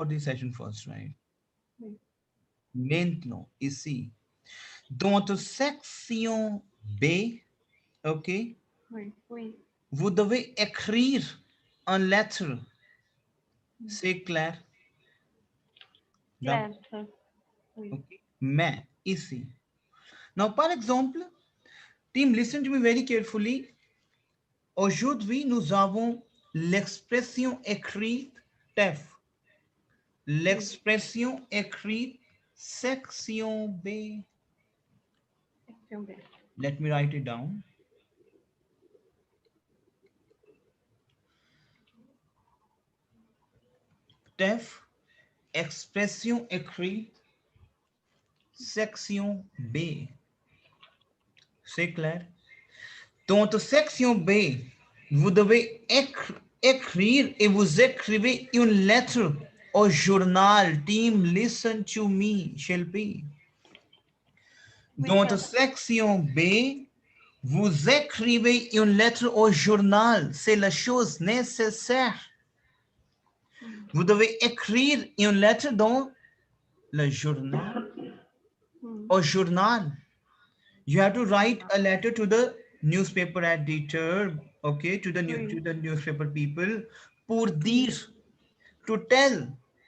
this session first, right? Oui, Maintenant, ici, dans ta section B, ok, oui, oui. vous devez écrire une lettre. Hmm. C'est clair? Clair, D'accord. sir. Oui, Ok. Mais, ici. Now, par exemple, team, listen to me very carefully. Aujourd'hui, nous avons l'expression écrite TEF. oui. L'expression écrite section B. Section B. Let me write it down. TEF, expression écrite section B. C'est clair? Dans la section B, vous devez écrire et vous écrivez une lettre au journal. Team, listen to me, Shelby. Oui, Dans la sir. section B, vous écrivez une lettre au journal. C'est la chose nécessaire. Hmm. Vous devez écrire une lettre dans le journal. Hmm. Au journal. You have to write Journal. a letter to the newspaper editor, okay, to the Oui, newspaper people, pour oui. dire, to tell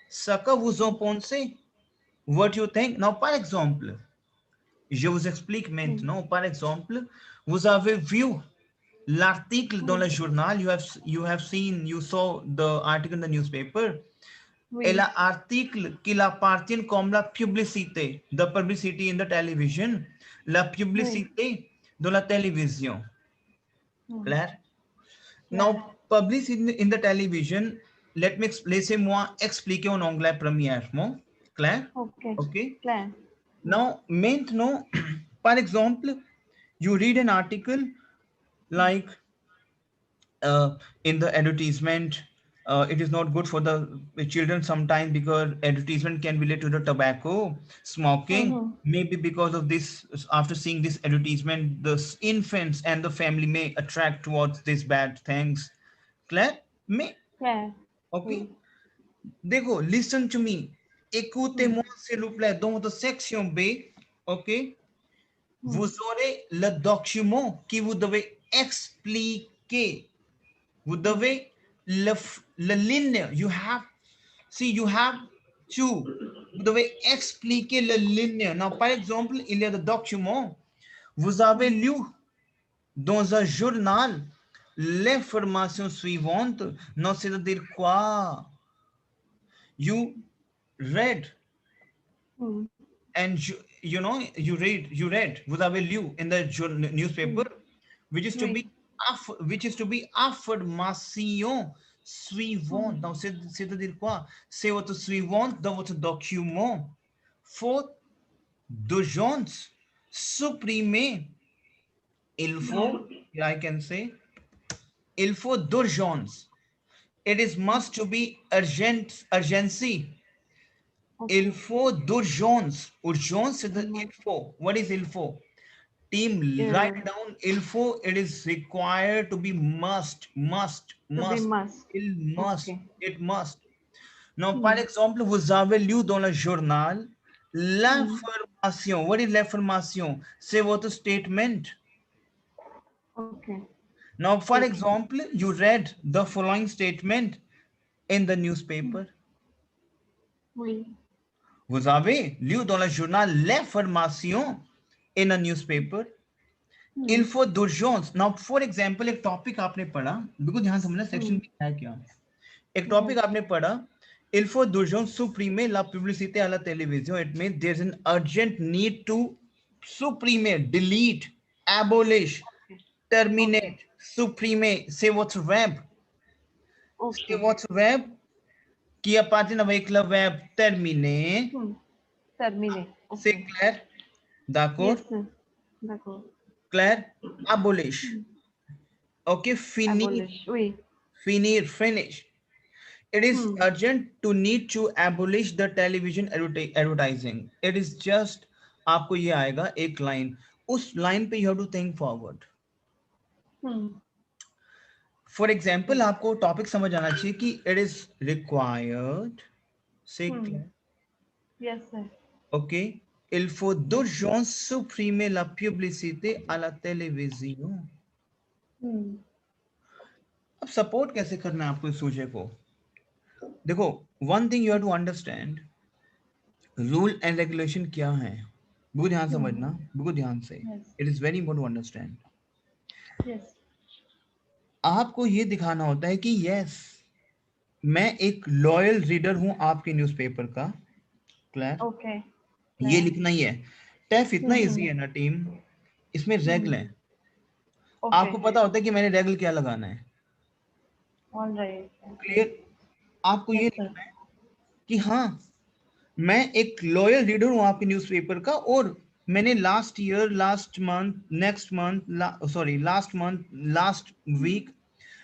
ce que vous en Hmm. pensez, what you think. Now, par exemple, je vous explique Hmm. maintenant. Par exemple, vous avez vu l'article dans Hmm. le journal. You have seen, you saw the article in the newspaper. Et Oui, l'article qui appartient comme la publicité, the publicity in the television, la oui. publicité de la télévision. Hmm. Clair? Clair. Now, publicity in the television, laissez-moi expliquer en anglais premièrement. Clair? Okay. OK? Clair. Hmm. Now, maintenant, par exemple, you read an article Hmm. like in the advertisement, it is not good for the children sometimes because advertisement can relate to the tobacco smoking. Mm-hmm. Maybe because of this, after seeing this advertisement, the infants and the family may attract towards these bad things. Claire? Me? Clair. Okay. Oui. Dekho, listen to me. Hmm. Écoutez-moi s'il vous plaît. Dans votre section B, ok, Hmm. vous aurez le document qui vous devez expliquer. Vous Hmm. devez le ligne. You have to. Vous devez expliquer le ligne. Non, par exemple, il y a des documents. Vous avez Hmm. lu dans un journal l'information suivante. Non, c'est-à-dire quoi? You read Hmm. and you read. Vous avez lu in the newspaper, Hmm. which is to be Oui. affirmation Hmm. suivante. Donc, c'est-à-dire quoi? C'est votre suivante dans votre document. Faute d'urgence, supprimer. Il faut, I can say, il faut d'urgence. It is Hmm. must to be urgency. Il Okay. faut d'urgence. Urgence, c'est the Mm. il faut. What is il faut? Team, write Yeah. it down. Il faut, it is required to be must, must, To be must. must. Il must, Okay. it must. Non, par Hmm. exemple, vous avez lu dans le journal Hmm. l'information. What is l'information? C'est votre statement. Okay. Now, for Statement. example, you read the following statement in the Hmm. newspaper. Oui. Vous avez lu dans le journal l'information in a newspaper. Hmm. Il faut d'urgence. Now, for example, एक topic आपने पढ़ा, बिल्कुल ध्यान समझना section Hmm. में है क्या. एक टॉपिक Yes. आपने पढ़ा, il faut d'urgence supprimer la publicité à la télévision. It means there's an urgent need to supprimer, delete, abolish, Okay. Okay. terminate, supprimer. C'est votre verbe. C'est Okay. votre verbe qui appartient avec le verbe terminer. Hmm. Terminate. C'est Okay. clair? D'accord? Yes, sir. D'accord. Clair? Abolish. Hmm. Okay, finir. Abolish. Oui. Finir, finish. It is Hmm. urgent to need to abolish the television advertising. It is just आपको ये आएगा एक line, उस line पे you have to think forward. Hmm. For example, Yes. आपको topic समझ आना चाहिए कि it is required, Sei claro. Yes, sir. Ok. Il faut d'urgence supprimer la publicité à la télévision. अब सपोर्ट कैसे करना है आपको इस सूचे को? देखो, one thing you have to understand, rule and regulation क्या है, बिल्कुल ध्यान समझना, बिल्कुल ध्यान से. Yes. It is very important to understand. Yes. आपको ये दिखाना होता है कि यस, मैं एक लॉयल रीडर हूं आपके न्यूज़पेपर का. क्लियर? Okay. ये Clear. लिखना ही है. टैफ इतना इजी है ना टीम, इसमें रेगल है. Okay. आपको पता होता है कि मैंने रेगल क्या लगाना है. All right. क्लियर? आपको ये Yes, sir. लिखना है कि हाँ, मैं एक लॉयल रीडर हूं आपके न्यूज़पेपर का, और मैंने last year, last month, next month, last month, last week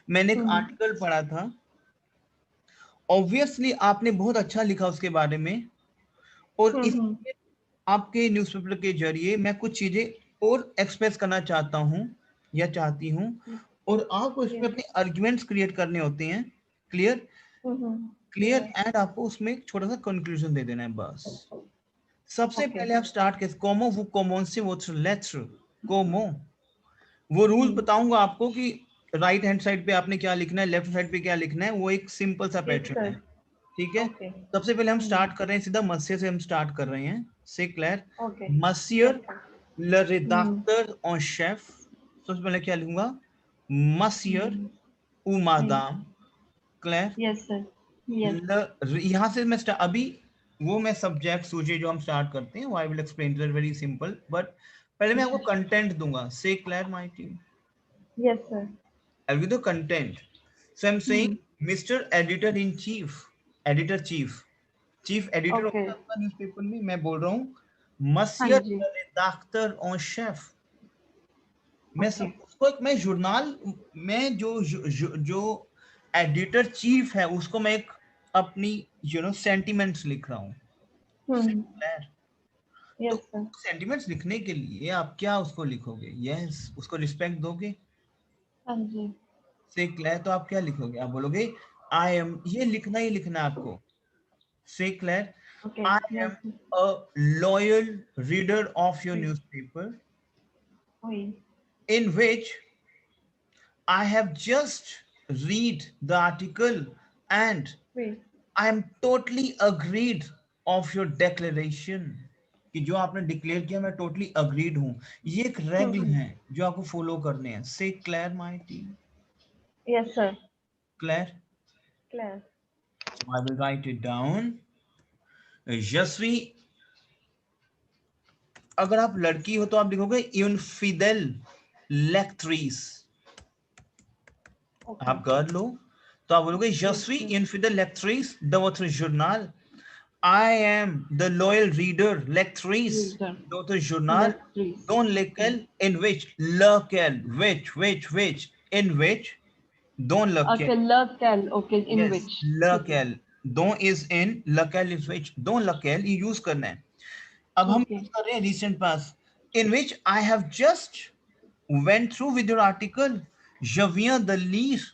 मैंने एक आर्टिकल पढ़ा था. ऑब्वियसली आपने बहुत अच्छा लिखा उसके बारे में, और इस आपके न्यूज़पेपर के जरिए मैं कुछ चीजें और एक्सप्रेस करना चाहता हूं या चाहती हूं, और आपको इसमें अपने आर्गुमेंट्स क्रिएट करने होते हैं. क्लियर? क्लियर? एंड आपको उसमें एक छोटा सा कंक्लूजन दे देना है बस. सबसे Okay. पहले आप स्टार्ट कैसे, कोमो वो कॉमन से वो लेट्र कोमो, वो रूल बताऊंगा आपको कि राइट हैंड साइड पे आपने क्या लिखना है, लेफ्ट साइड पे क्या लिखना है. वो एक सिंपल सा Yes, पैटर्न है. sir. ठीक है? Okay. सबसे पहले हम स्टार्ट कर रहे हैं, सीधा मसियर से हम स्टार्ट कर रहे हैं. से clear? Okay. मसियर Yes, sir. le rédacteur en chef. सबसे पहले क्या लिखूंगा? मसियर ou madame. Clear? Yes, sir. Yes. यहाँ से मैं अभी वो मैं सब्जेक्ट सूझे जो हम स्टार्ट करते हैं, वो आई will explain it very simple, but पहले मैं आपको कंटेंट दूंगा. से clear my team? Yes, sir. I'll give the content. So I'm saying Mr. Editor in Chief, Editor Chief, Chief Editor होता है Okay. आपका न्यूज़पेपर में. मैं बोल रहा हूँ हाँ Monsieur जी. le rédacteur en chef. मैं Okay. सब उसको एक, मैं जर्नल में जो एडिटर चीफ है उसको मैं एक अपनी सेंटिमेंट्स लिख रहा हूँ. Yes, तो sir. सेंटिमेंट्स लिखने के लिए आप क्या उसको लिखोगे? यस, उसको रिस्पेक्ट दोगे. हाँ जी. से क्लियर? तो आप क्या लिखोगे? आप बोलोगे आई एम, ये लिखना ही लिखना है आपको. से clear? Okay. I Yes, am sir. A loyal reader of your Wait. Newspaper Wait. in which I have just read the article and Wait. I am totally agreed of your declaration. कि जो आपने declare किया मैं totally agreed हूं. ये एक regal है जो आपको फॉलो करने हैं. से clear my team? Yes, sir. Clear? Clear. I will write it down. Yashvi, अगर आप लड़की हो तो आप लिखोगे इनफिडेल लेक्ट्रीस. Okay. आप कर लो तो आप बोलोगे यशवी इनफिडेल लेक्ट्रीस the water journal. I am the loyal reader, lectrice, Reader. daughter journal, Lectrice. don lekel, in which, lekel, which, in which, don lekel, Okay. Local. Okay. In yes, which? lekel, don is in, lekel is which, don lekel, ये use करना है. अब हम Okay. use कर रहे हैं recent past, in which I have just went through with your article, je viens de lire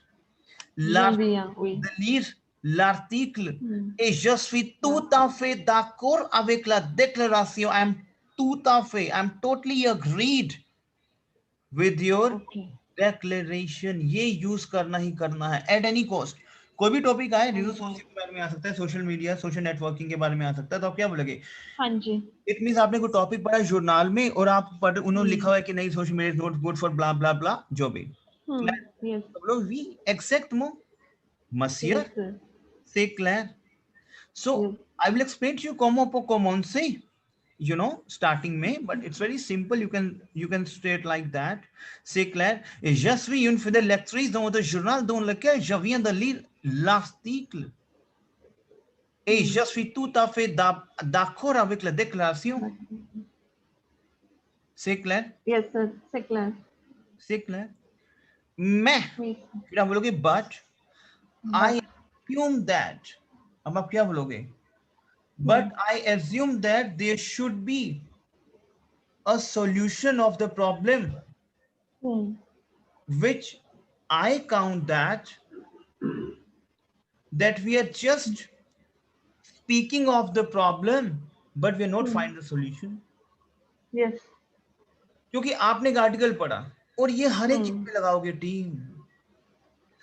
Oui. de lire l'article et je suis tout à fait d'accord avec la déclaration. I'm totally agreed with your Okay. declaration. ये use करना ही करना है at any cost. कोई भी topic आए, resource sourcing के बारे में आ सकता है, सोशल मीडिया, सोशल नेटवर्किंग के बारे में आ सकता है, तो आप क्या बोलोगे? हाँ जी. इट मींस आपने कोई टॉपिक पढ़ा जर्नल में और आप पढ़, उन्होंने लिखा हुआ है कि नहीं social media is not good for blah blah blah, जो भी. Yes. सब लोग वी एक्सेप्ट मो Yes, मसियर sir. से clear. So Yes. I will explain to you como po common se, starting में, but it's very simple. You can state like that. C'est clair. Et je suis une fidèle lectrice dans le journal dans lequel je viens de lire l'article. Et je suis tout à fait d'accord avec la déclaration. C'est clair? Yes, sir. C'est clair. C'est clair. मैं, Yes. फिर आप बोलोगे but I assume that. अब आप क्या बोलोगे? But I assume that there should be a solution of the problem, which I count that we are just speaking of the problem, but we are not find the solution. Yes. क्योंकि आपने एक article पढ़ा और ये हर एक चीज पे लगाओगे टीम.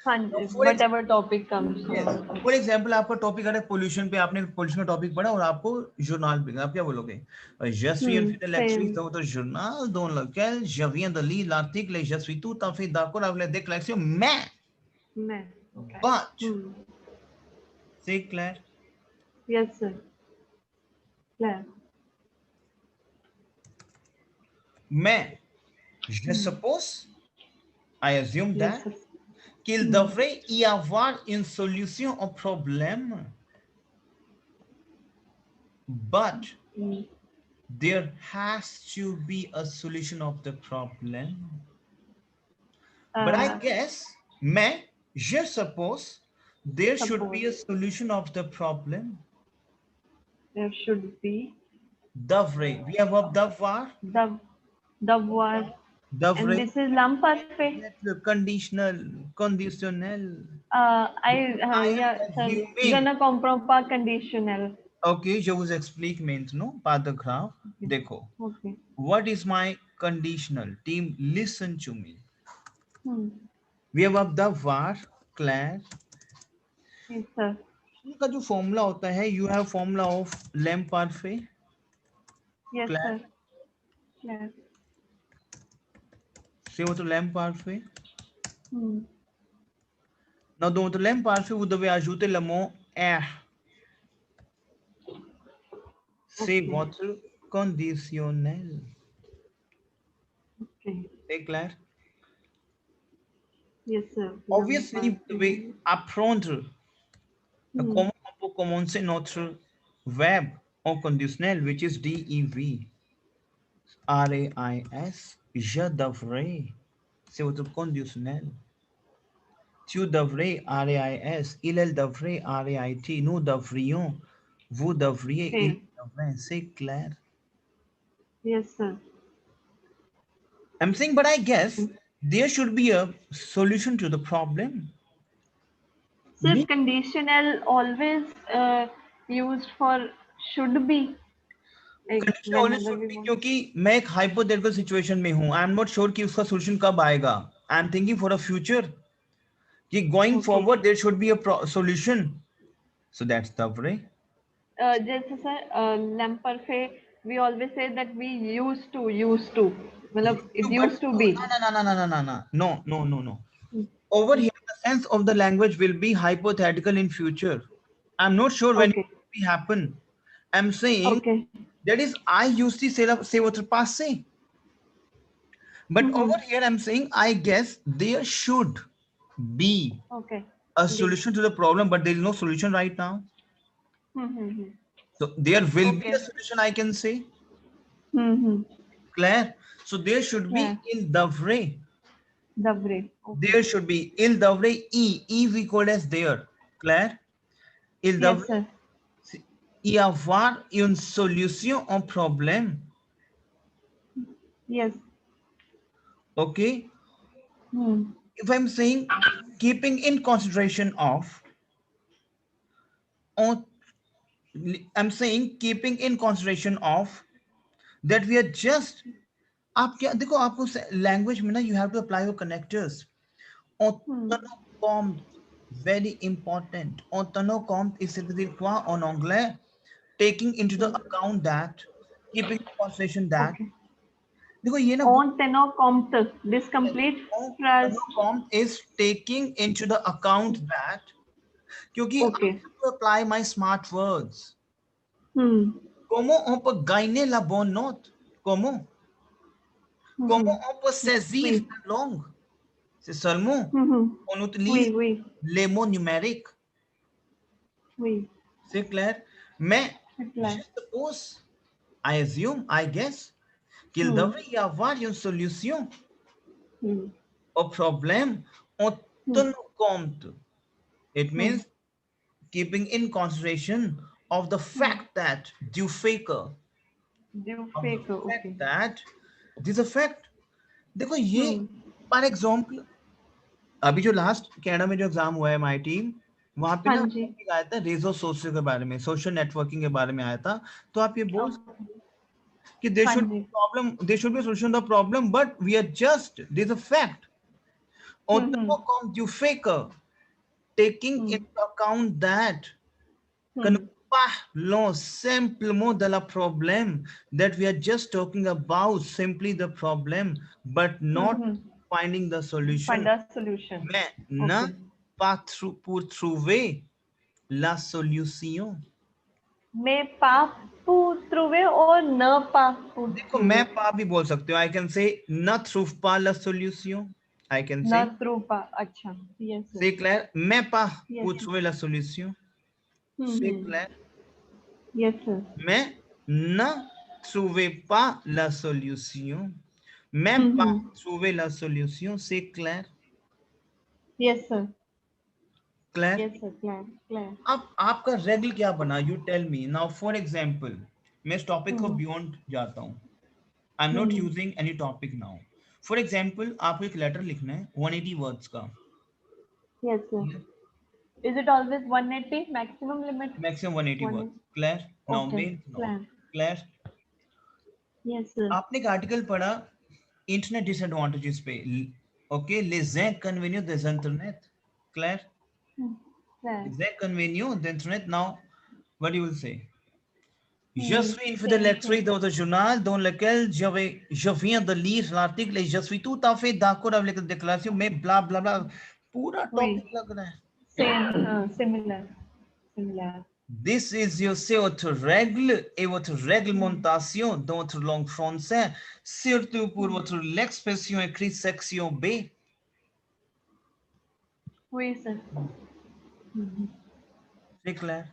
हाँ, whatever topic comes. For example आपका टॉपिक आ रहा है पोल्यूशन पे, आपने पोल्यूशन का टॉपिक पढ़ा और आपको जर्नल पे, आप क्या बोलोगे? Já se vida elétrica, outro jornal, Dom Laquel, já vinha dali, l'article, já suis tout à fait d'accord avec la déclaration, mais, Okay. but, c'est clair? Yes, sir. Clair. Mais, je suppose, I assume that, Yes, qu'il devrait y avoir une solution au problème, but there has to be a solution of the problem. But I guess, mais, je suppose, there should be a solution of the problem. There should be. Devrait. We have up devoir. Devoir. Devrait. And this is l'imparfait. Conditional. Conditionnel. Yeah, sir. Je ne comprends pas conditionnel. Okay, je vous explique maintenant par the graph. Dekho. Okay. What is my conditional? Team, listen to me. We have up devoir, class. Yes, sir. का जो formula होता है, you have formula of l'imparfait. Yes, clair? Sir. Clair. C'est votre l'imparfait. Now, dans votre l'imparfait, vous devez ajouter le mot er. C'est votre conditionnel. Okay. C'est clair? Yes, sir. Obviously, vous devez apprendre comment on peut commencer notre verbe en conditionnel, which is DEV. RAIS, je devrais. C'est votre conditionnel. Tu devrais, RAIS. Il devrait, RAIT. Nous devrions. Vous devriez. Il devrait. C'est clair. Yes, sir. I'm saying, but I guess there should be a solution to the problem. Sir, conditional always used for should be. क्योंकि मैं एक hypothetical situation में हूं, I am not sure कि उसका solution कब आएगा. I am thinking for a future कि going forward there should be a solution. So that's the way. जैसे sir l'imparfait we always say that we used to मतलब it used to be. No. Over here the sense of the language will be hypothetical in future. I'm not sure when it will be happen. I'm saying that is I used to say votre passé. But over here I'm saying I guess there should be a solution to the problem, but there is no solution right now. So there will be a solution, I can say. Claire. So there should be il devrait. There should be il devrait e we call as there. Claire. Il devrait y avoir une solution au problème. Yes. Okay. If I'm saying keeping in consideration of, I'm saying keeping in consideration of that we are just, आप क्या देखो आपको language में ना you have to apply your connectors. Autonomous, very important. Autonomous is dire quoi en anglais? Taking into the account that, keeping in consideration that. देखो ये ना autonomous, this complete phrase. Autonomous is taking into the account that, क्योंकि I have to apply my smart words. Comment on peut gagner la bonne note? Comment? Comment on peut saisir la langue? C'est seulement on utilise les mots numériques. C'est clair? Mais je suppose, I assume, I guess, qu'il devrait y avoir une solution au problème en tenant compte. It means keeping in consideration of the fact that du fait que that this is a fact. देखो ये par example अभी जो last Canada में जो exam हुआ है my team वहां पे हाँ ना जी। topic आया था रेजो सोशल के बारे में, सोशल नेटवर्किंग के बारे में आया था। तो आप ये बोल कि there हाँ should be जी। problem, there should be a solution to the problem, but we are just, there's a fact. Hmm Otro como you faker, taking hmm into account that que não hmm parlons simplement de la problème, that we are just talking about simply the problem, but not hmm finding the solution. Find a solution. Mais okay. non pas pour trouver la solution. मैं पापू त्रुवे और न पापू देखो त्रुवे। मैं पा भी बोल सकते हो, आई कैन से न trouve pas la solution, I can न से त्रुपा। अच्छा। Yes sir. c'est clair, mais pas yes pour sir. trouver la solution, c'est clair, yes sir. mais ne trouvez pas la solution, mais pas trouver la solution, c'est clair, yes sir. clair. Yes sir. Clear clear. अब आपका regular क्या बना, you tell me now. For example मैं इस topic को beyond जाता हूँ, I am not using any topic now. For example आपको एक लेटर लिखना है 180 वर्ड्स का, yes sir. Is it always 180 maximum limit? Maximum 180 1। Words, clear now okay. Main now, clear. Clear. Yes sir. आपने एक आर्टिकल पढ़ा इंटरनेट डिसएडवांटेजेस पे, okay, les inconvénients des internet, clear, clear. les inconvénients d'internet. Now what you will say? Je suis une fidèle same lectrice thing. dans un journal dans lequel je viens de lire l'article et je suis tout à fait d'accord avec la déclaration, mais bla bla bla, पूरा वही। Topic लग रहा है. Same. हाँ similar. Similar. This is your c'est votre règle et votre réglementation dans votre langue française, surtout pour votre l'expression écrite section B. वही sir. C'est clair.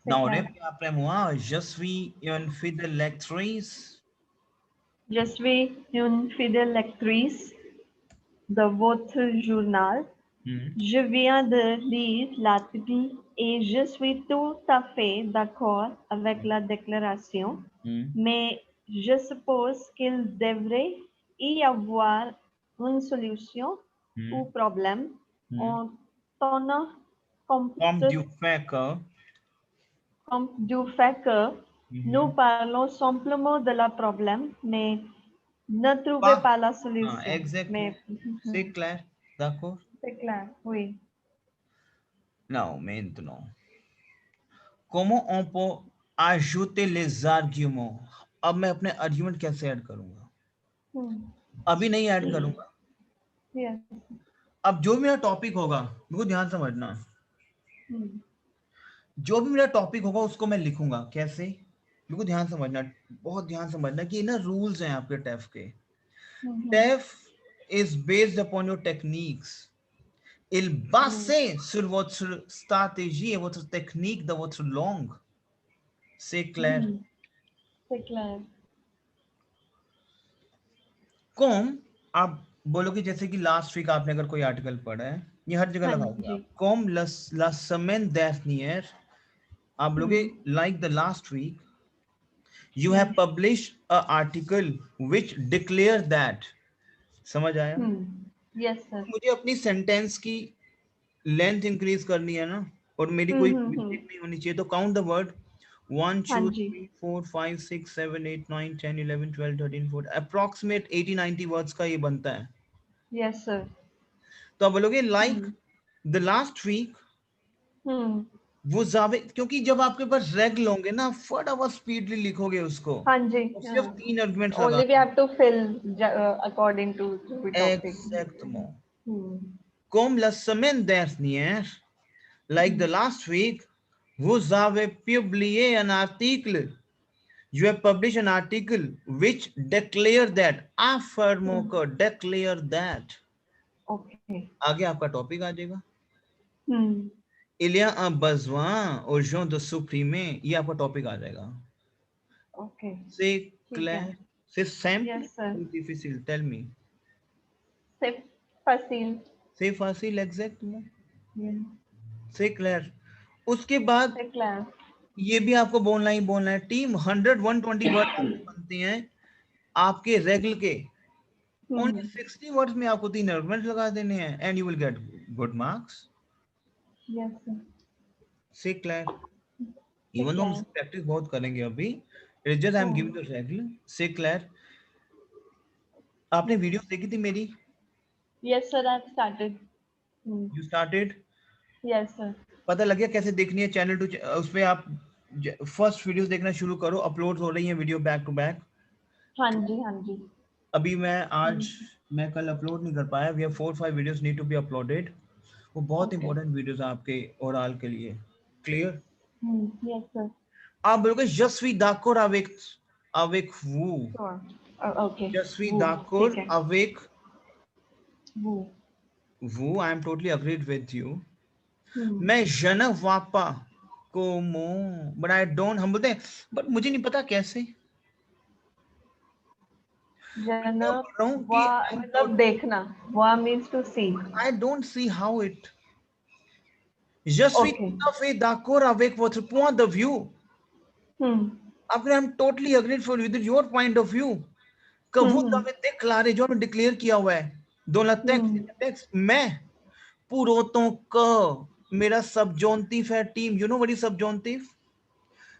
C'est Now, clair. répète après moi, je suis une fidèle lectrice. Je suis une fidèle lectrice de votre journal. Hmm. Je viens de lire l'article et je suis tout à fait d'accord avec la déclaration, Hmm. mais je suppose qu'il devrait y avoir une solution au problème en tenant compte Comme du fait que, du fait que nous parlons simplement de la problème, mais ne trouvez pas, pas la ah, solution. exactement, Mais c'est clair, d'accord? c'est clair, oui. Now, maintenant, comment on peut ajouter les arguments? अब मैं अपने argument कैसे add करूंगा? अभी नहीं add करूंगा। Yes. अब जो भी मेरा टॉपिक होगा, मेरे को ध्यान समझना, जो भी मेरा टॉपिक होगा उसको मैं लिखूंगा कैसे, मेरे को ध्यान समझना, बहुत ध्यान समझना कि ना रूल्स हैं आपके टेफ के। टेफ is based upon your techniques. Il basé sur votre stratégie et votre technique de votre langue. C'est clair. C'est clair. Com, आप बोलोगे जैसे कि लास्ट वीक आपने अगर कोई आर्टिकल पढ़ा है, ये हर जगह हाँ लगाओगे जी। आप, कॉम la semaine dernière, आप बोलोगे like the last week you have published a article which declare that. समझ आया? Yes, sir. मुझे अपनी सेंटेंस की लेंथ इंक्रीज करनी है ना, और मेरी कोई मिस्टेक नहीं होनी चाहिए, तो काउंट द वर्ड 1 हाँ 2 जी। 3 4 5 6 7 8 9 10 11 12 13 14 अप्रोक्सीमेट 80-90 वर्ड्स का ये बनता है। Yes, sir. तो आप बोलोगे लाइक द लास्ट वीक वो जावे, क्योंकि जब आपके पास रेगुलर होंगे ना, फटाफट स्पीडली लिखोगे उसको, हाँ जी। और सिर्फ 3 आर्गुमेंट्स लगा Only we have to fill according to the topic. exactement. Hmm. Comme la semaine dernière, like the last week, vous avez publié un article. You have published an article which declare that, affirmons que declare that. Okay. आगे आपका topic आ जाएगा। Hmm. Il y a un besoin aux gens de supprimer, ये आपका topic आ जाएगा। Okay. C'est ठीक है। clair, c'est simple Yes, sir. ou difficile? Tell me. C'est facile. C'est facile, exactement. Yeah. C'est clair. उसके बाद C'est clair. ये भी आपको बोलना ही बोलना है, टीम 100-120 वर्ड बनते हैं आपके रेगुलर के, ओनली 60 वर्ड्स में आपको 3 आर्गुमेंट लगा देने हैं and you will get good marks. Yes, sir. से क्लियर? Take इवन हम care. प्रैक्टिस बहुत करेंगे अभी, it just I am giving Hmm. The regular. से क्लियर? आपने Yes, वीडियो देखी थी मेरी? yes, sir. I've started. Hmm. You started? Yes, sir. पता लग गया कैसे देखनी है चैनल टू? उस पे आप फर्स्ट वीडियोस देखना शुरू करो, अपलोड हो रही है वीडियो बैक टू बैक। हाँ जी, हाँ जी। अभी Hmm. मैं कल अपलोड नहीं कर पाया, we have 4-5 videos need to be uploaded. वो बहुत Okay. इंपॉर्टेंट वीडियोस हैं आपके ओरल के लिए। क्लियर? Hmm. Yes, sir. आप बोलोगे जसवी दाकोर अवेक, अवेक वू, Sure. Okay. जसवी Woo. दाकोर ठीक है. अवेक Woo. वू, I am totally agreed with you. Hmm. मैं जन वापा को मो, बट आई डोंट, हम बोलते हैं बट मुझे नहीं पता कैसे। मैं क्या जनक बोल रहा हूँ कि वा आई एम मतलब टोटली, देखना. वा means to see. I don't see how it, जसवी Okay. फे दाकोर अवेक वो पॉइंट द व्यू। Hmm. आपने, आई am totally agreed for with your point of view. कबू Hmm. दावे डिक्लारे जो हमने डिक्लेयर किया हुआ है, दोनों Hmm. टेक्स्ट मैं पुरोतों का, मेरा सबजॉन्टिव है team. You know what is subjunctive?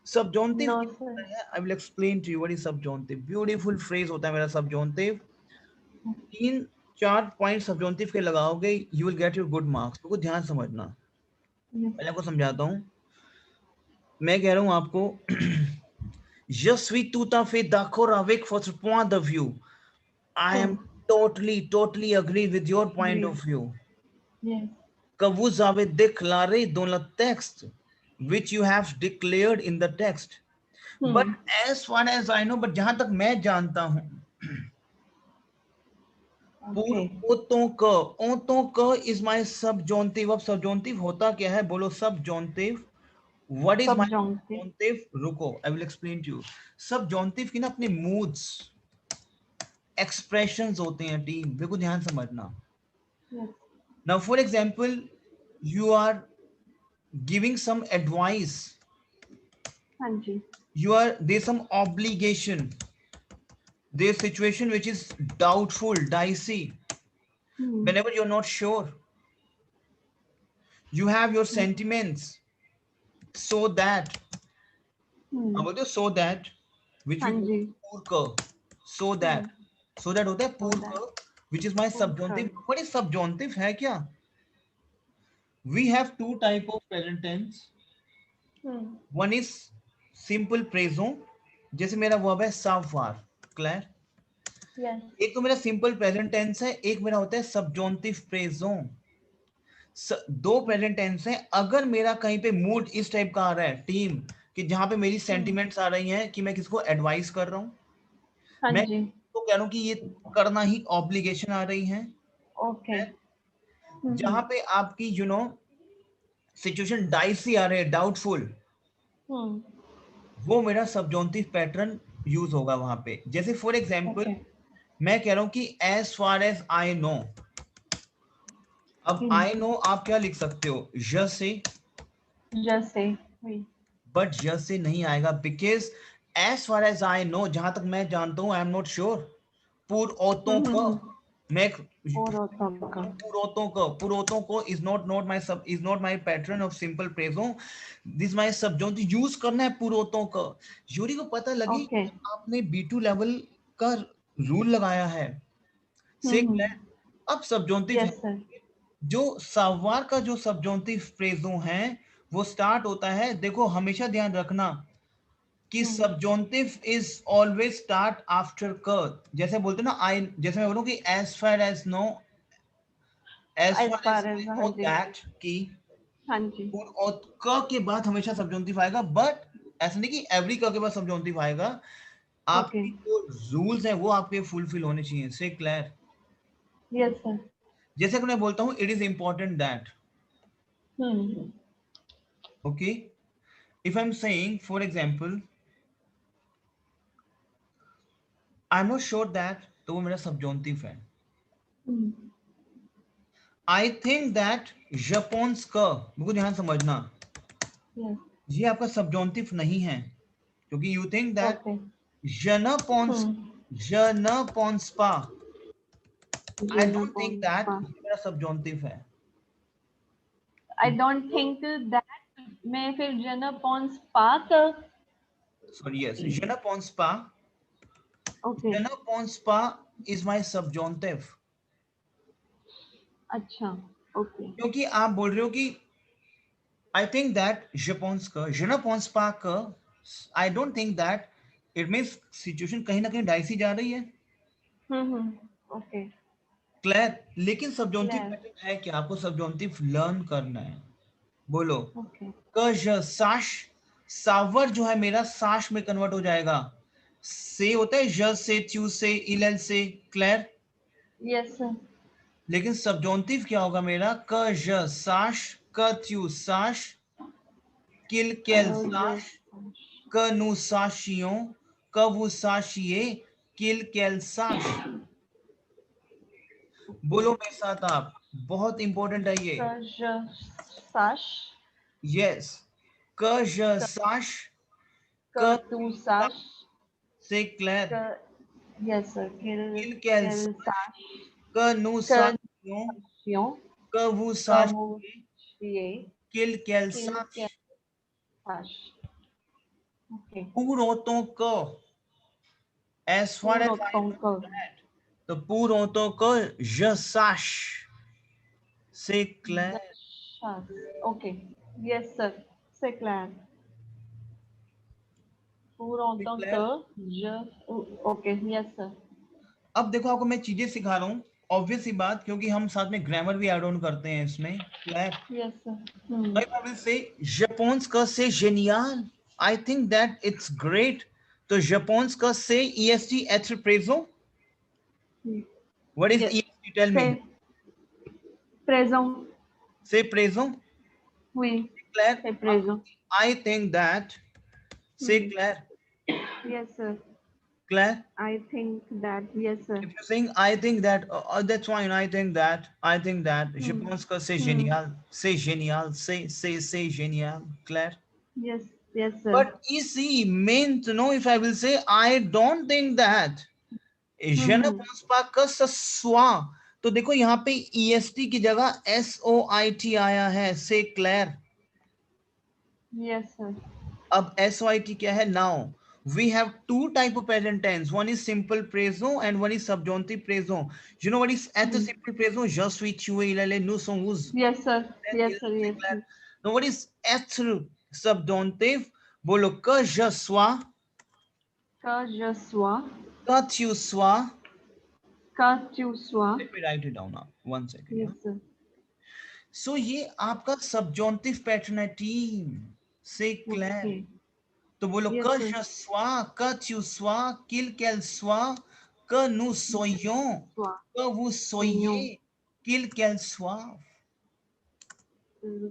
Subjunctive No, क्या sir. होता है? I will explain to you what is subjunctive. Beautiful phrase होता है मेरा सबजॉन्टिव। 3-4 पॉइंट सबजॉन्टिव के लगाओगे, you will get your good marks. तो ध्यान समझना, Yes. पहले आपको समझाता हूँ। मैं कह रहा हूँ आपको je suis tout à fait d'accord avec votre point de vue. I am Hmm. totally agree with your point Great. of view. Yes. Que vous avez déclaré dans le texte, which you have declared in the text. But Hmm. as far as I know, but जहां तक मैं जानता हूं, Okay. ओतों का is my subjunctive। अब subjunctive होता क्या है बोलो? subjunctive, what is my Subjunctive. subjunctive? रुको, I will explain to you। subjunctive की ना अपने moods, expressions होते हैं टीम, देखो ध्यान समझना। Yes. Now for example, you are giving some advice, हाँ जी. you are, there's some obligation, there's situation which is doubtful, dicey, Hmm. whenever you're not sure, you have your Yes. sentiments, so that, Hmm. अब बोलते हो so that, which हाँ we call ji. पूर्क, so Hmm. that, so that होता है So that. पूर्क, which is my Okay. subjunctive। what is subjunctive है क्या? We have two type of present tense। Hmm. one is simple present, जैसे मेरा verb है savoir, clear? Yes. एक तो मेरा सिंपल प्रेजेंट टेंस है, एक मेरा होता है सबजॉन्टिव प्रेजेंट। दो प्रेजेंट टेंस है। अगर मेरा कहीं पे मूड इस टाइप का आ रहा है टीम, कि जहां पे मेरी Hmm. सेंटिमेंट्स आ रही हैं कि मैं किसको एडवाइस कर रहा हूं, हाँ मैं जी. तो कह रहा हूं कि ये करना ही ऑब्लिगेशन आ रही है, Okay. Hmm. जहां पे आपकी सिचुएशन डाइसी आ रहे हैं, डाउटफुल, Hmm. वो मेरा सबजॉन्टिव पैटर्न यूज होगा वहां पे। जैसे फॉर एग्जाम्पल, Okay. मैं कह रहा हूं कि as far as I know. अब Hmm. आई नो आप क्या लिख सकते हो? ज से, Just say. Oui. बट ज से नहीं आएगा, because as far as I know, जहां तक मैं जानता हूं, आई एम नॉट श्योर। पुरोतों का, Hmm. मैं और होता का. पुरोतों को is not my sub, is not my pattern of simple प्रेजो, दिस माय सब्जॉन्ट यूज करना है पुरोतों का। यूरी को पता लगी Okay. कि आपने B2 लेवल का रूल लगाया है। से Hmm. अब सब्जॉन्टिव है, Yes, sir. जो सवार का जो सब्जॉन्टिव फ्रेजों है वो स्टार्ट होता है, देखो हमेशा ध्यान रखना कि Hmm. Subjunctive is always start after क। जैसे बोलते हैं ना, आई, जैसे मैं बोलूं कि as far as know, as As far far as as I हाँ नो जी. दैट की, हाँ जी. और क के बाद हमेशा सब्जॉन्टिव आएगा। बट ऐसा नहीं कि एवरी क के बाद सब्जॉन्टिव आएगा, आपकी Okay. जो रूल्स हैं वो आपके फुलफिल होने चाहिए। से क्लियर? Yes, sir. जैसे कि मैं बोलता हूँ, it is important that, Hmm. Okay, if I'm saying for example I'm not sure that, तो वो मेरा subjunctive है। Hmm. I think that Japonska, बिल्कुल ध्यान समझना, Yes. ये आपका subjunctive नहीं है, क्योंकि you think that Okay. je ne pense, Hmm. je ne pense pas, Je I ne don't think pense that, pas. ये मेरा subjunctive है। I don't think that मैं फिर je ne pense pas que. Sorry, yes. Je ne pense pas. Okay. Je ne pense pas is my subjunctive. अच्छा. Okay. क्योंकि आप बोल रहे हो कि I think that je pense que, je ne pense pas que, I don't think that, it means situation कहीं ना कहीं डाइसी जा रही है. Okay. क्लियर. लेकिन सब्जॉन्टिव Clear. पैटर्न है कि आपको सब्जॉन्टिव लर्न करना है. बोलो. Okay. क ज साश, सावर जो है मेरा साश में कन्वर्ट हो जाएगा. से होता है ज से, त्यू से, इल से. क्लियर. Yes, sir. लेकिन सब्जॉन्टिव क्या होगा मेरा? क ज साश, क त्यू साश, किल केल साश, क नु साशियों, कवु साशिए, किल केल साश. बोलो मेरे साथ आप. बहुत इंपॉर्टेंट है ये. Que je sache, yes. क ज साश, que क tu saches, से क्लियर. que yes, sir. किल केल Qu'elle sache क नु que साशियों, nous कवु comme साशिए, chier किल केल qu'il साश. sache. Okay. पूर्वोत्तों को, as far Pour as I autant know que that, तो पूर्वोत्तों को je sache. से je clear. sache. Okay. Yes, sir. C'est clair. Pour autant clear. que je. Okay. Yes, sir. अब देखो आपको मैं चीजें सिखा रहा हूँ. ऑब्वियस सी बात, क्योंकि हम साथ में ग्रामर भी ऐड ऑन करते हैं इसमें. Clear. Yes, sir. If I will say Japon's का से génial, I think that it's great. तो Japon's का से est être présent. What is Yes. est? Tell me. C'est présent. Say présent. Oui. Claire. C'est présent. I think that. Say Claire. Yes, sir. Claire. I think that. Yes, sir. If you're saying I think that, that's fine. I think that. I think that. Japon's का से génial. Say génial. Say génial. Claire. Yes. Yes, sir. But easy means, no, if I will say I don't think that. Je ne pense pas que ce soit. तो देखो यहाँ पे est की जगह soit आया है. से क्लियर. Yes, sir. अब soit क्या है? Now we have two type of present tense. One is simple présent and one is subjunctive présent. You know what is at the simple présent? Je suis, tu es, il est, nous sommes. Yes, sir. Yes, sir. Yes, sir. Now what is être subjunctive? बोलो que je sois, Que je sois, que tu sois. que tu sois. Let me write it down now. 1 second. Yes, sir. So ये आपका subjunctive pattern है team. से clear. Okay. तो बोलो Yes, que sir. je sois, que tu sois, qu'il qu'elle soit, que nous soyons, Sois. que vous soyez, qu'il qu'elle soit.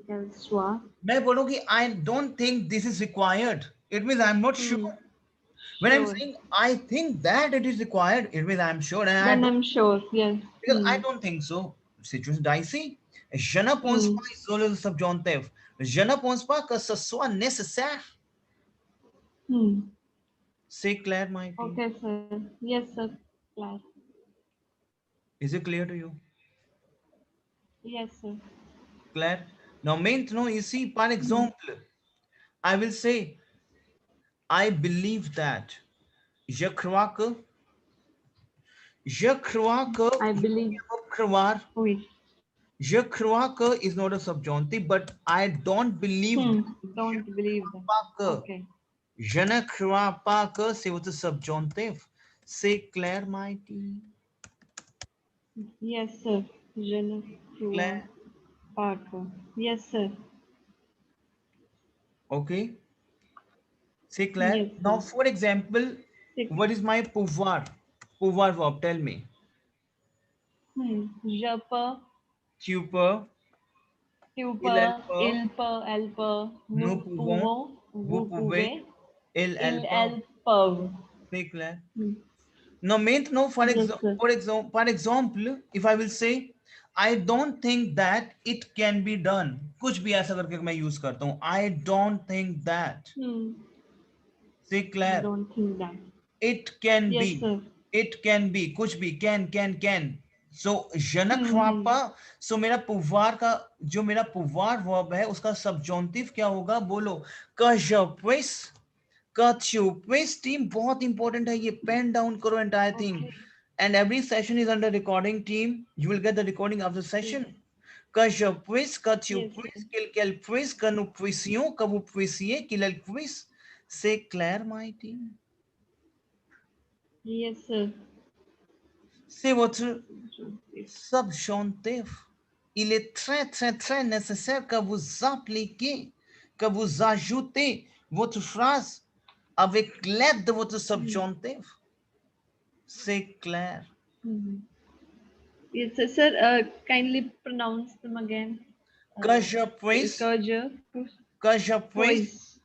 Qu'elle soit. मैं बोलूँ कि I don't think this is required. It means I'm not sure. When I'm saying I think that it is required, it means I'm sure. And Then I'm sure. Yes. because I don't think so. Situation dicey. Je ne pense pas is always subjunctive. Je ne pense pas que ce soit nécessaire. Say clear, my team. Okay, sir. Yes, sir. Class. Is it clear to you? Yes, sir. Clear. Now, maintenant ici, par exemple, I will say, I believe that. Je crois que. Je crois que. I believe. Croire. Oui. Je crois que is not a subjunctive, but I don't believe. Don't believe that. Okay. Je ne crois pas que c'est votre subjonctive. C'est clair, my team? Yes, sir. Je ne crois pas que. Yes, sir. Okay. C'est clair? Yes, now, for example, what is my pouvoir? Pouvoir verb, tell me. Je peux. Tu peux. Tu peux. Il peut. Elle peut. Nous pouvons. Vous pouvez. elles peuvent. C'est clair? Now, maintenant, for example, if I will say, I don't think that it can be done. कुछ भी ऐसा करके मैं use करता हूँ. I don't think that. C'est clair? Don't think that. It can yes, be. Sir. It can be. कुछ भी. Can. So je ne crois pas. So मेरा pouvoir का जो मेरा pouvoir verb है उसका subjunctive क्या होगा? बोलो. Que je puisse. Que tu puisses. Team बहुत important है ये. Pen down करो entire thing. Okay. And every session is under recording, team. You will get the recording of the session. Que je puisse, que tu Yes, puisses, qu'elle puisse, que nous puissions, que vous puissiez, qu'il elle puisse. C'est clair, my team. yes, sir. C'est votre subjonctif. Il est très, très, très nécessaire que vous appliquiez, que vous ajoutez votre phrase avec l'aide de votre subjonctif. C'est clair. Yes, sir. Kindly pronounce them again. Que je puisse, Que je que je puisse,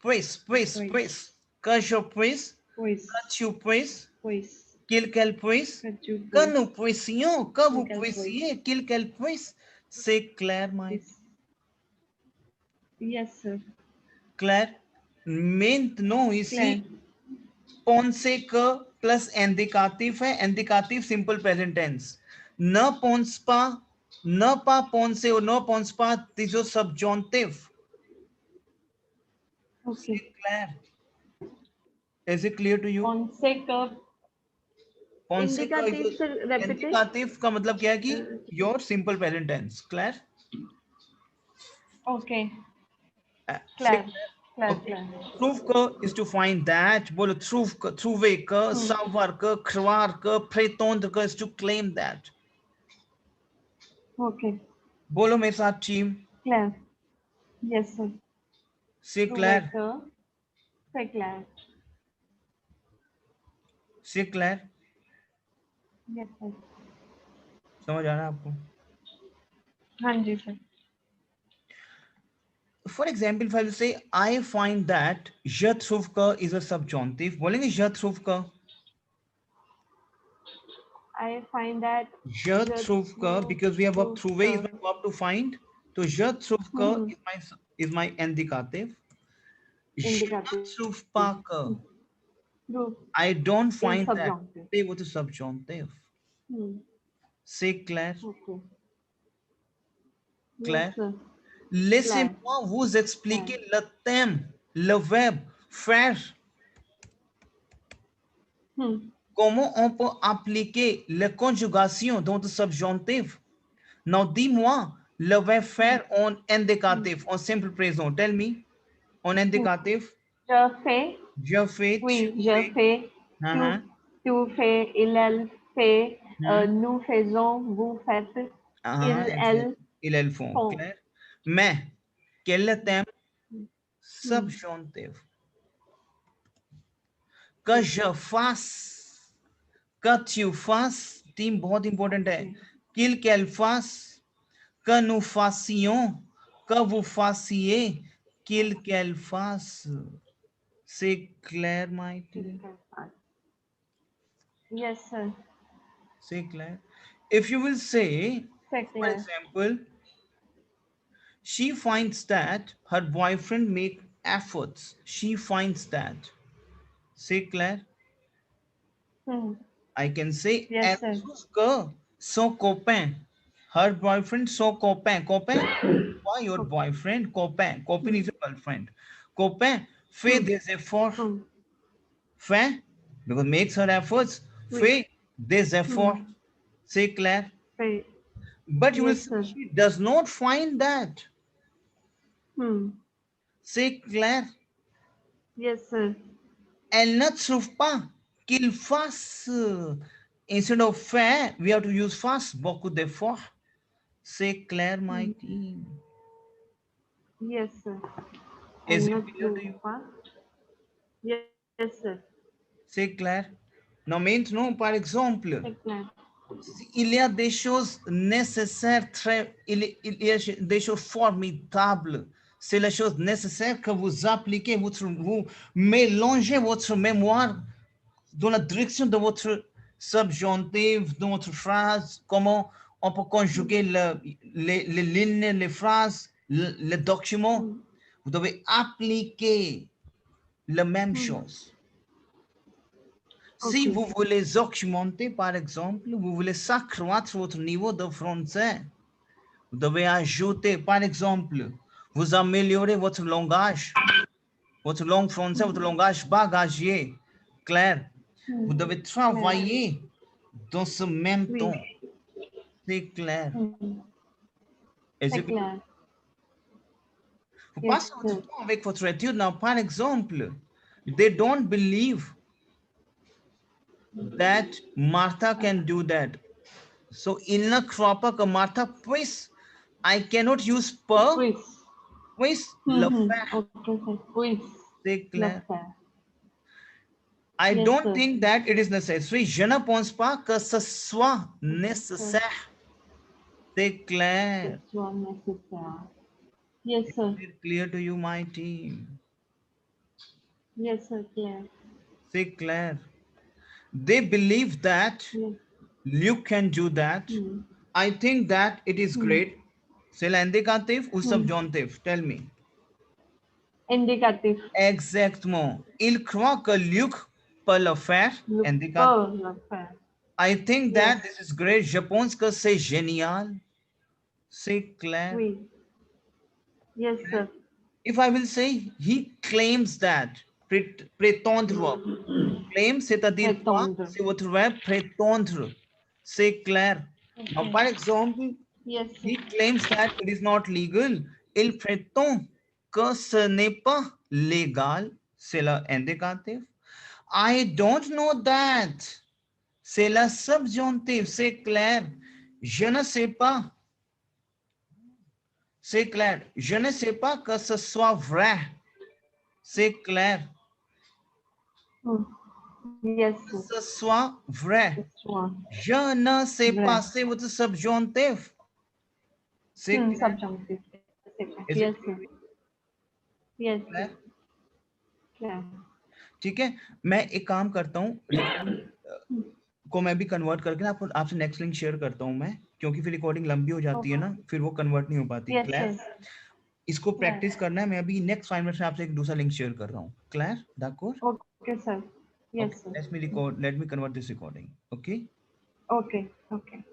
puisse, puisse, que je puisse, puisse, que tu puisses, puisse, qu'elle puisse, que tu que puisse. nous puissions, que vous qu'elle puissiez, qu'elle puisse. C'est clair, Mike. Yes, sir. Claire. Maintenant, ici, Claire. penser que plus indicatif है, indicatif simple present tense. Ne pense pas, ne pas penser ou ne pense pas, these are subjunctive. Okay. C'est clair. Is it clear to you? Penser que Penser का indicative से repetition. indicative का मतलब क्या है कि your simple present tense. Claire? Okay. Uh, Claire. Claire. Okay. Claire. Trouve que is to find that. बोलो trouver que, savoir que, croire que, prétendre que is to claim that. Okay. बोलो मेरे साथ team. Claire. Yes, sir. C'est clair. C'est clair. C'est clair. Yes, sir. समझ आ रहा है आपको? हाँ जी sir. For example, if I will say I find that je trouve que is a subjunctive, बोलेंगे je trouve que. I find that Je trouve que, because we have verb trouver is my verb to find. So je trouve que is my indicative. Je ne trouve pas que. I don't find that. C'est votre subjunctive. C'est clair? Okay. Clair? Yes, Laissez-moi vous expliquer le thème, le verbe faire. Comment on peut appliquer la conjugation dans le subjonctif? Now, dis-moi le verbe faire en indicatif, en simple présent. Tell me, en indicatif. Je fais. Je fais. Oui, je fais. Tu fais, elle fait, nous faisons, vous faites, ils font. Clair? Mais, quel est le thème? Subjonctif. Que je fasse, que tu fasses, thème बहुत important है. Qu'elle fasse, que nous fassions, que vous fassiez, qu'elle fasse. C'est clair, my team? Yes, sir. C'est clair. If you will say, for example, she finds that her boyfriend make efforts. She finds that. C'est clair? I can say, yes, elle trouve que son copain, her boyfriend, son copain. Copain? Why your boyfriend? Copain. Copain is your girlfriend. Copain fait des efforts. Fait, because makes her efforts. Fait des efforts. C'est clair? But you will say she does not find that. C'est clair? Yes, sir. Elle ne trouve pas qu'il fasse. Instead of fait, we have to use fasse, beaucoup d'efforts. C'est clair, my team? Yes, sir. Is it clear to you? Yes, sir. C'est clair? Non, maintenant, par exemple, il y a des choses nécessaires, il y a des choses formidables. C'est la chose nécessaire que vous appliquez, vous mélangez votre mémoire dans la direction de votre subjonctif, dans votre phrase, comment on peut conjuguer les lignes, les phrases, le document. Vous devez appliquer la même chose. Se Okay. vous voulez augmenter, par exemple, vous voulez s'accroître votre niveau de français. Vous devez ajouter, par exemple, vous améliorez votre langage, votre langue française, votre langage bagagier. Claire, vous devez travailler dans ce même Oui. temps. C'est clair. Est-ce C'est que clair. vous Yes, passez votre sir. temps avec votre étude? Now, par exemple, they don't believe that Martha can do that. So, il ne croit pas que Martha puisse. I cannot use per, Quiz. puisse le faire. Okay, sir. Quiz. C'est clair. Love that. I Yes, don't sir. think that it is necessary. Je ne pense pas que ce soit nécessaire. C'est clair. It's one necessary. Yes, sir. Is it clear to you, my team? Yes, sir. Clear. C'est clair. They believe that Yes. you can do that. I think that it is great. C'est l'indicatif ou subjonctif? Tell me. Indicative. Exactement. Il croit que Luc peut le faire. Indicatif. Oh, love that. I think that Yes. this is great. Je pense que c'est génial. C'est clair. Oui. Yes, sir. If I will say, he claims that. Prétendre. Claim, c'est-à-dire quoi? Prétendre. C'est votre verbe prétendre. C'est clair. Now, par exemple, Yes, sir. he claims that it is not legal. Il prétend que ce n'est pas légal. C'est l'indicatif. I don't know that. C'est la subjonctif. C'est clair. Je ne sais pas. C'est clair. Je ne sais pas que ce soit vrai. C'est clair. Yes, Que sir. ce soit vrai. It's one. Je ne sais Vrai. pas. C'est votre subjonctif. C'est clair. Subjunctive. Is Yes, it sir. Yes, clair? sir. Clear. ठीक है, मैं एक काम करता हूँ को मैं भी कन्वर्ट करके ना आपसे नेक्स्ट लिंक शेयर करता हूँ मैं, क्योंकि फिर रिकॉर्डिंग लंबी हो जाती है ना, फिर वो कन्वर्ट नहीं हो पाती। Yes, clear? sir. इसको प्रैक्टिस करना है। मैं अभी नेक्स्ट 5 मिनट्स में आपसे एक दूसरा लिंक शेयर कर रहा हूँ। Clear? d'accord? Okay, sir. Yes, Okay, sir. let me convert this recording. Okay? Okay, okay.